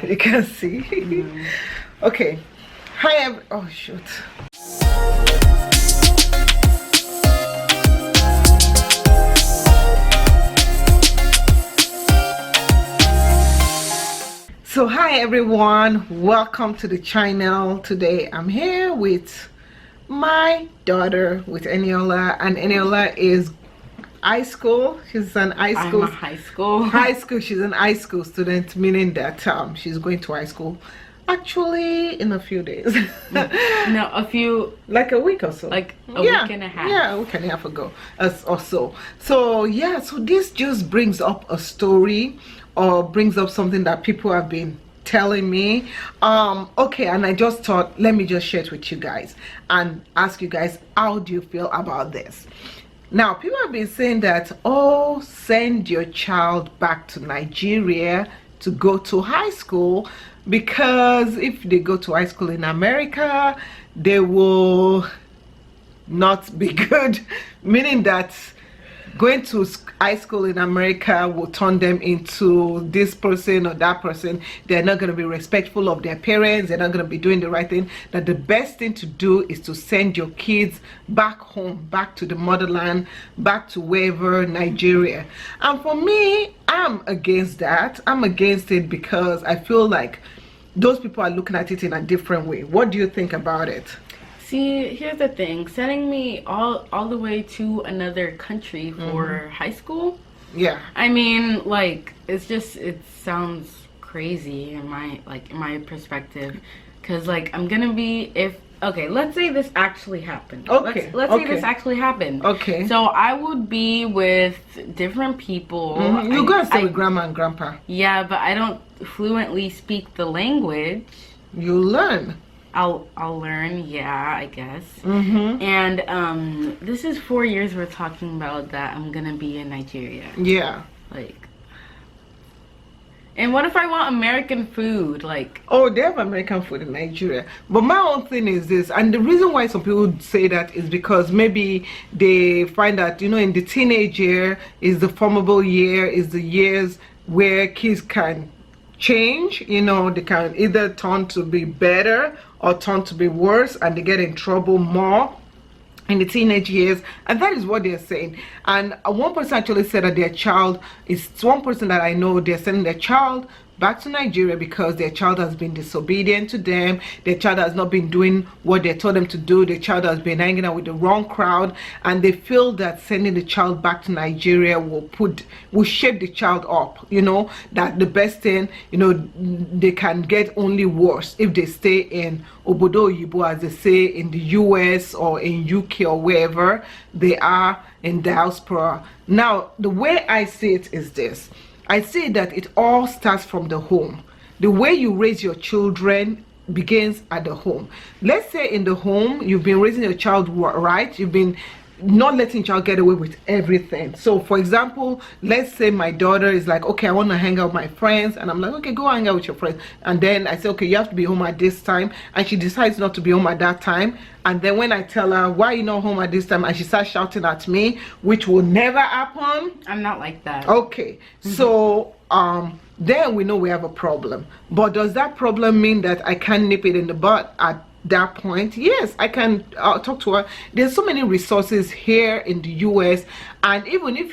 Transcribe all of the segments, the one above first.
you can see. Okay. Hi, oh shoot. So hi everyone, welcome to the channel. Today I'm here with my daughter, with Eniola, and Eniola is high school. She's an high school. I'm a high school. High school. She's an high school student, meaning that she's going to high school actually in a few days. No, like a week or so. Like a week and a half. Yeah, a week and a half ago or so. So yeah, so this just brings up a story, or brings up something that people have been telling me. Okay, and I just thought, let me just share it with you guys and ask you guys, how do you feel about this? Now, people have been saying that, oh, send your child back to Nigeria to go to high school, because if they go to high school in America, they will not be good, meaning that going to high school in America will turn them into this person or that person. They're not going to be respectful of their parents. They're not going to be doing the right thing. That the best thing to do is to send your kids back home, back to the motherland, back to wherever, Nigeria. And for me, I'm against that. I'm against it because I feel like those people are looking at it in a different way. What do you think about it? See, here's the thing. Sending me all the way to another country for high school? Yeah. I mean, like, it sounds crazy in my perspective. Because, like, I'm gonna be, okay, let's say this actually happened. Okay. Let's say this actually happened. Okay. So I would be with different people. You're gonna stay with grandma and grandpa. Yeah, but I don't fluently speak the language. You learn. I'll learn, yeah, I guess. And this is 4 years we're talking about that I'm gonna be in Nigeria. Yeah. Like, and what if I want American food? Like, oh, they have American food in Nigeria. But my own thing is this, and the reason why some people say that is because maybe they find that, you know, in the teenage year is the formable year, is the years where kids can change. You know, they can either turn to be better or turn to be worse, and they get in trouble more in the teenage years. And that is what they're saying. And one person actually said that their child is, one person that I know, they're sending their child back to Nigeria because their child has been disobedient to them. Their child has not been doing what they told them to do. Their child has been hanging out with the wrong crowd, and they feel that sending the child back to Nigeria will shape the child up, you know, that the best thing, you know, they can get only worse if they stay in Obodo Oyibo, as they say, in the US or in UK or wherever they are in diaspora. Now, the way I see it is this. I say that it all starts from the home. The way you raise your children begins at the home. Let's say in the home, you've been raising your child right. You've been not letting your child get away with everything. So for example, let's say my daughter is like, okay, I want to hang out with my friends, and I'm like, okay, go hang out with your friends. And then I say, okay, you have to be home at this time, and she decides not to be home at that time. And then when I tell her, why are you not home at this time, and she starts shouting at me, which will never happen. I'm not like that. Okay. So then we know we have a problem. But does that problem mean that I can't nip it in the bud at that point? Yes, I can talk to her. There's so many resources here in the US, and even if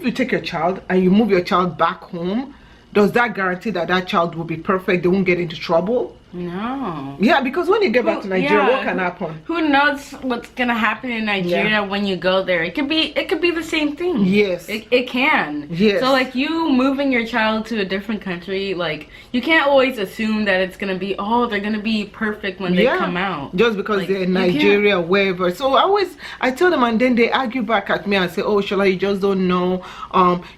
you take your child and you move your child back home, does that guarantee that that child will be perfect? They won't get into trouble? No. Yeah, because when you get back to Nigeria, what can happen? Who knows what's gonna happen in Nigeria when you go there? It could be the same thing. Yes. It can. Yes. So like, you moving your child to a different country, like, you can't always assume that it's gonna be, oh, they're gonna be perfect when they come out. Just because like, they're in Nigeria or wherever. So I tell them, and then they argue back at me and say, oh, Shola, you just don't know.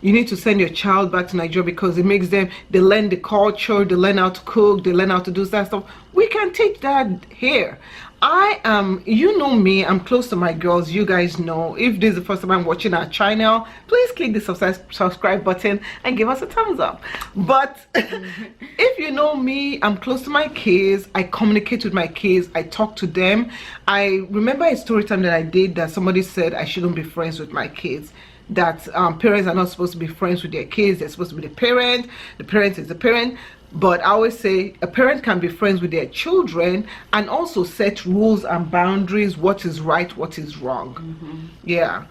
You need to send your child back to Nigeria because it makes them, they learn the culture, they learn how to cook, they learn how to do that stuff. We can teach that here. I am, you know me, I'm close to my girls. You guys know, if this is the first time I'm watching our channel, please click the subscribe button and give us a thumbs up. But if you know me, I'm close to my kids. I communicate with my kids. I talk to them. I remember a story time that I did that somebody said I shouldn't be friends with my kids, that parents are not supposed to be friends with their kids. They're supposed to be the parent is the parent. But I always say a parent can be friends with their children and also set rules and boundaries, what is right, what is wrong. Yeah.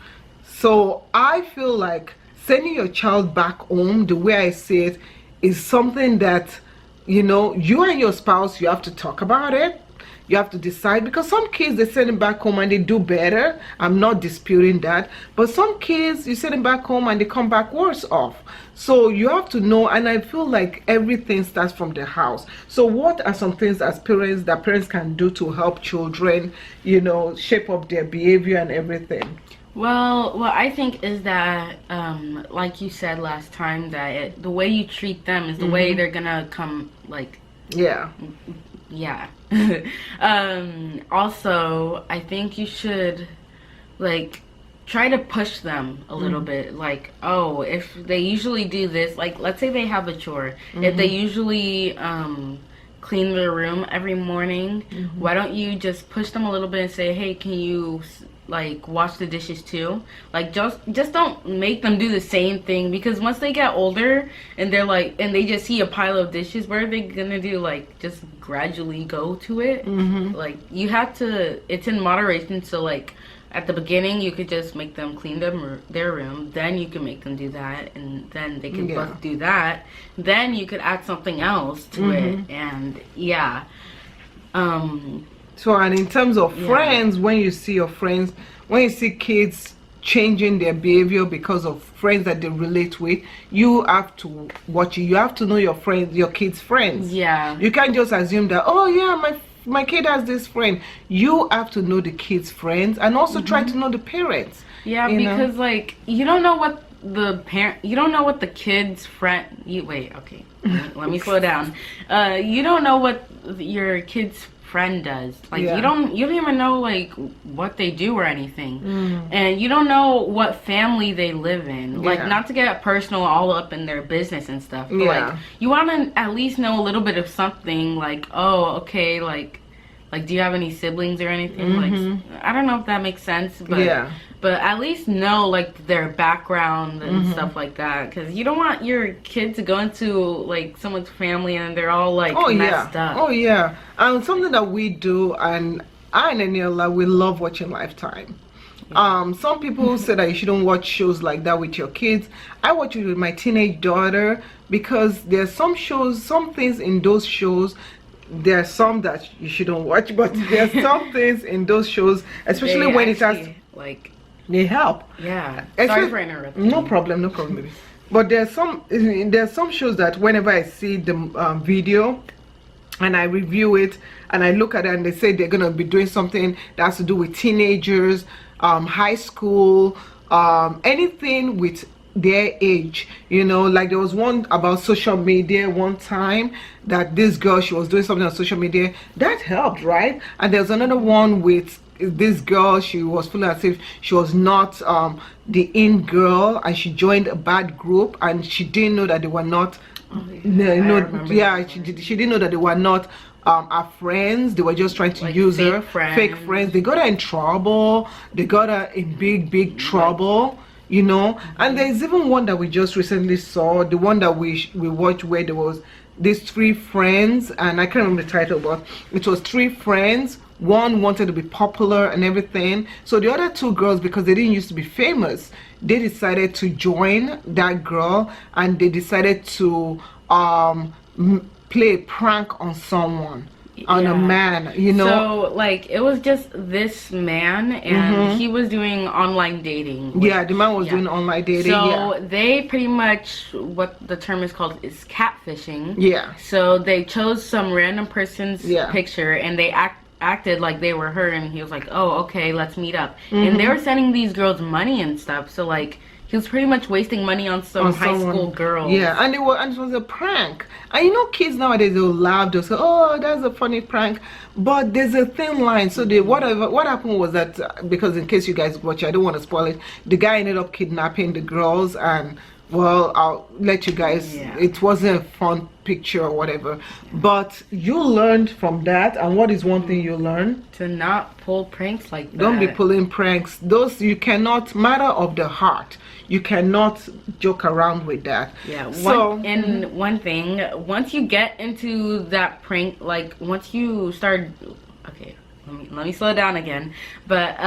So I feel like sending your child back home, the way I see it, is something that, you know, you and your spouse, you have to talk about it. You have to decide, because some kids, they send them back home and they do better. I'm not disputing that. But some kids, you send them back home and they come back worse off. So you have to know, and I feel like everything starts from the house. So what are some things as parents that parents can do to help children, you know, shape up their behavior and everything? Well, what I think is that, like you said last time, that the way you treat them is the way they're gonna come, like... Yeah. Yeah. Also, I think you should, like, try to push them a little bit. Like, oh, if they usually do this, like, let's say they have a chore. If they usually clean their room every morning, why don't you just push them a little bit and say, hey, can you, like, wash the dishes too? Like, just don't make them do the same thing, because once they get older and they're like, and they just see a pile of dishes, what are they gonna do? Like, just gradually go to it? Like, you have to, it's in moderation. So, like, at the beginning you could just make them clean their room, then you can make them do that, and then they can both do that, then you could add something else to it. And so, and in terms of friends, when you see your friends, when you see kids changing their behavior because of friends that they relate with, you have to watch it. You have to know your friends, your kids' friends. Yeah. You can't just assume that, oh yeah, my kid has this friend. You have to know the kids' friends and also try to know the parents. Yeah, because like you don't know what the kid's friend. Wait, okay, let me slow down. You don't know what your kid's friend does. Like you don't even know like what they do or anything, and you don't know what family they live in. Like, not to get personal all up in their business and stuff, but like you want to at least know a little bit of something. Like, oh, okay, like do you have any siblings or anything? Like, I don't know if that makes sense, but at least know like their background and stuff like that, because you don't want your kid to go into like someone's family and they're all like messed up. Oh yeah. And something that we do, and I and Aniela, we love watching Lifetime. Some people say that you shouldn't watch shows like that with your kids. I watch it with my teenage daughter because there's some shows, some things in those shows. There are some that you shouldn't watch, but there's some things in those shows, especially when it has like they help. Yeah. Sorry for interrupting. No problem, baby. But there's some shows that whenever I see the video and I review it and I look at it and they say they're gonna be doing something that has to do with teenagers, high school, anything with their age, you know, like there was one about social media one time that this girl, she was doing something on social media that helped, right? And there's another one with this girl, she was feeling as if she was not the in girl, and she joined a bad group and she didn't know that they were not she didn't know that they were not our friends. They were just trying to use her, fake friends. They got her in trouble, they got her in big trouble, you know. And there's even one that we just recently saw, the one that we watched, where there was these three friends, and I can't remember the title, but it was three friends. One wanted to be popular and everything, so the other two girls, because they didn't used to be famous, they decided to join that girl, and they decided to play a prank on someone, on a man, you know. So like it was just this man, and he was doing online dating. The man was doing online dating. So they pretty much, what the term is called is catfishing. So they chose some random person's picture and they acted like they were her, and he was like, oh, okay, let's meet up. And they were sending these girls money and stuff, so like he was pretty much wasting money on some high school girls. And it was a prank. And you know, kids nowadays, they'll laugh, they'll say, oh, that's a funny prank, but there's a thin line. So what happened was that, because in case you guys watch, I don't want to spoil it, the guy ended up kidnapping the girls and well, I'll let you guys, Yeah. it wasn't a fun picture or whatever, but you learned from that. And what is one thing you learned? To not pull pranks like that. Don't be pulling pranks. Those, you cannot, matter of the heart, you cannot joke around with that. Yeah. One thing, once you get into that prank, like once you start, okay, let me slow down again. But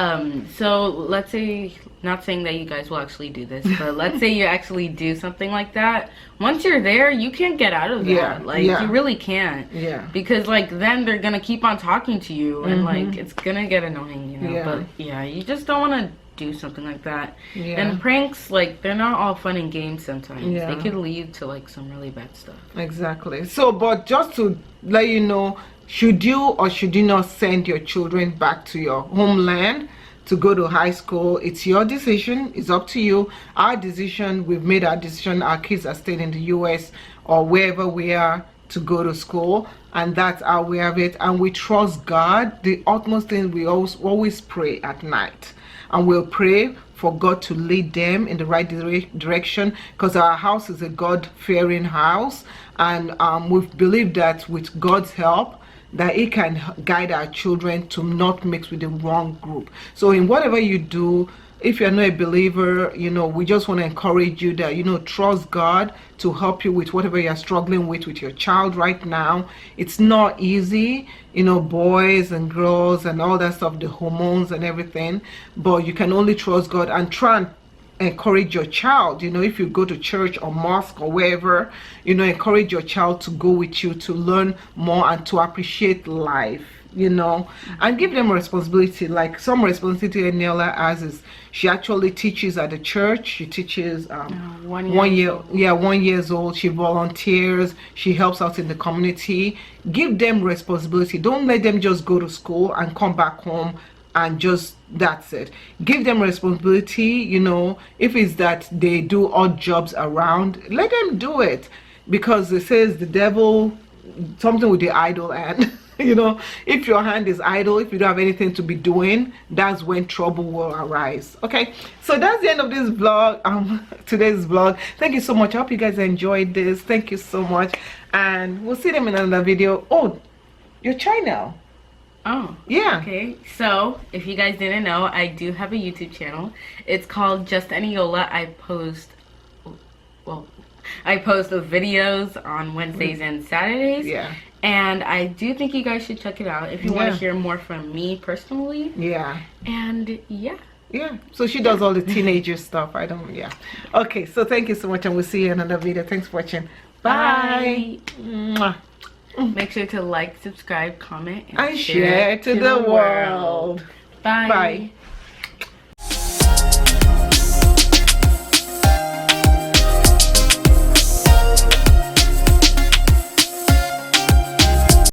so let's say, not saying that you guys will actually do this, but let's say you actually do something like that. Once you're there, you can't get out of that. You really can't. Yeah. Because like then they're gonna keep on talking to you, and like it's gonna get annoying, you know. Yeah. But yeah, you just don't want to do something like that. Yeah. And pranks, like, they're not all fun and games sometimes. Yeah. They could lead to like some really bad stuff. Exactly. So, but just to let you know, should you or should you not send your children back to your homeland to go to high school? It's your decision. It's up to you. Our decision, we've made our decision. Our kids are staying in the US or wherever we are to go to school, and that's how we have it. And we trust God. The utmost thing, we always pray at night, and we'll pray for God to lead them in the right direction, because our house is a God-fearing house, and we've believed that with God's help, that it can guide our children to not mix with the wrong group. So in whatever you do, if you're not a believer, you know, we just want to encourage you that, you know, trust God to help you with whatever you're struggling with your child right now. It's not easy, you know, boys and girls and all that stuff, the hormones and everything, but you can only trust God and try and encourage your child. You know, if you go to church or mosque or wherever, you know, encourage your child to go with you to learn more and to appreciate life, you know, and give them a responsibility. Like some responsibility Eniela has is she actually teaches at the church. She teaches 1 years old. She volunteers, she helps out in the community. Give them responsibility. Don't let them just go to school and come back home and just that's it. Give them responsibility. You know, if it's that they do odd jobs around, let them do it, because it says the devil, something with the idle hand. You know, if your hand is idle, if you don't have anything to be doing, that's when trouble will arise. Okay, so that's the end of this vlog, today's vlog. Thank you so much. I hope you guys enjoyed this. Thank you so much, and we'll see them in another video. Oh, your channel. Oh, yeah. Okay, so if you guys didn't know, I do have a YouTube channel. It's called Just Eniola. I post the videos on Wednesdays and Saturdays. Yeah. And I do think you guys should check it out if you want to hear more from me personally. Yeah. And yeah. Yeah. So she does all the teenager stuff. I don't. Yeah. Okay. So thank you so much, and we'll see you in another video. Thanks for watching. Bye. Mwah. Make sure to like, subscribe, comment, and share to the world. Bye. Bye.